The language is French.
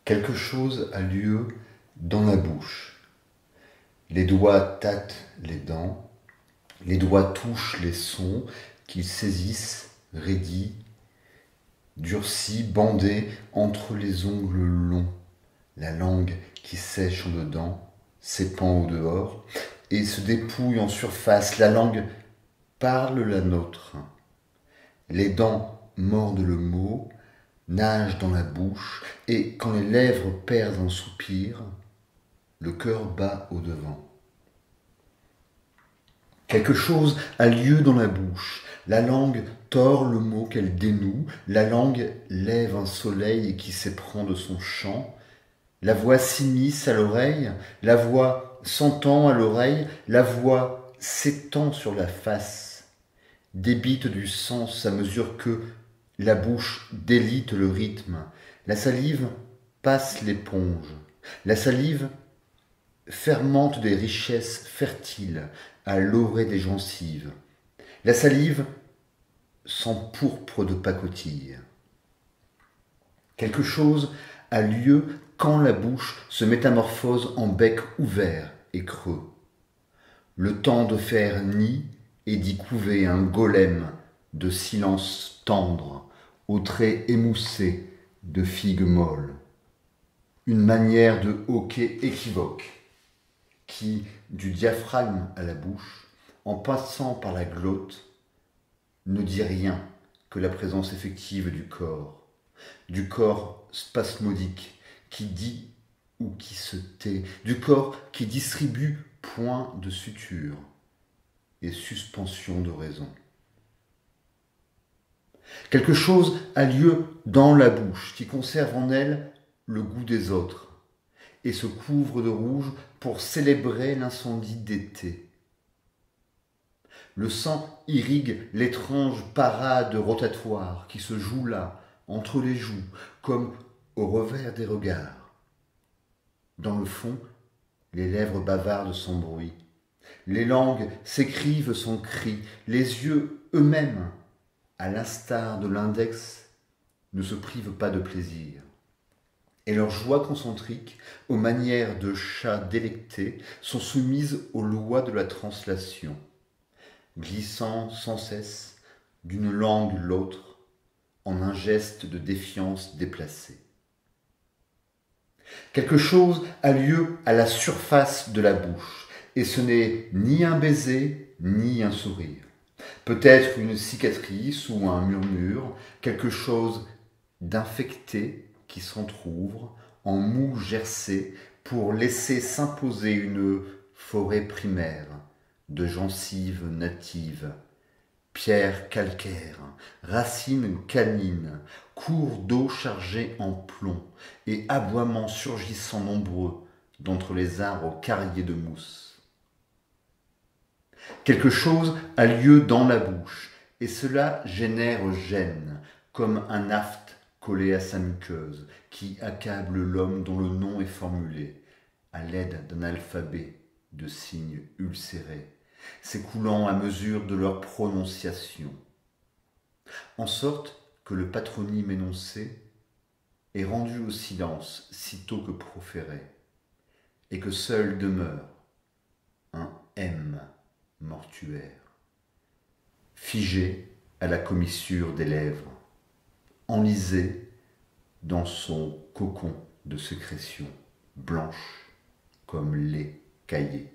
Quelque chose a lieu dans la bouche. Les doigts tâtent les dents, les doigts touchent les sons qu'ils saisissent, raidis, durcis, bandés entre les ongles longs. La langue qui sèche en dedans, s'épand au dehors et se dépouille en surface. La langue parle la nôtre. Les dents mordent le mot, nagent dans la bouche, et quand les lèvres perdent un soupir, le cœur bat au devant. Quelque chose a lieu dans la bouche. La langue tord le mot qu'elle dénoue. La langue lève un soleil qui s'éprend de son chant. La voix s'immisce à l'oreille. La voix s'entend à l'oreille. La voix s'étend sur la face. Débite du sens à mesure que la bouche délite le rythme. La salive passe l'éponge. La salive fermente des richesses fertiles à l'orée des gencives. La salive s'empourpre de pacotille. Quelque chose a lieu quand la bouche se métamorphose en bec ouvert et creux. Le temps de faire nid et d'y couver un golem de silence tendre, aux traits émoussés de figues molles. Une manière de hoquet équivoque qui, du diaphragme à la bouche, en passant par la glotte, ne dit rien que la présence effective du corps spasmodique qui dit ou qui se tait, du corps qui distribue point de suture et suspension de raison. Quelque chose a lieu dans la bouche qui conserve en elle le goût des autres et se couvre de rouge pour célébrer l'incendie d'été. Le sang irrigue l'étrange parade rotatoire qui se joue là, entre les joues, comme au revers des regards. Dans le fond, les lèvres bavardent sans bruit. Les langues s'écrivent sans cri. Les yeux eux-mêmes, à l'instar de l'index, ne se privent pas de plaisir. Et leurs joies concentriques, aux manières de chats délectés, sont soumises aux lois de la translation, glissant sans cesse d'une langue l'autre en un geste de défiance déplacée. Quelque chose a lieu à la surface de la bouche, et ce n'est ni un baiser, ni un sourire. Peut-être une cicatrice ou un murmure, quelque chose d'infecté qui s'entr'ouvre en mou gercé pour laisser s'imposer une forêt primaire de gencives natives, pierres calcaires, racines canines, cours d'eau chargés en plomb et aboiements surgissant nombreux d'entre les arbres carriés de mousse. Quelque chose a lieu dans la bouche et cela génère gêne, comme un aphte collé à sa muqueuse, qui accable l'homme dont le nom est formulé, à l'aide d'un alphabet de signes ulcérés, s'écoulant à mesure de leur prononciation, en sorte que le patronyme énoncé est rendu au silence sitôt que proféré, et que seul demeure un M mortuaire, figé à la commissure des lèvres, enlisé dans son cocon de sécrétion, blanche comme lait caillé.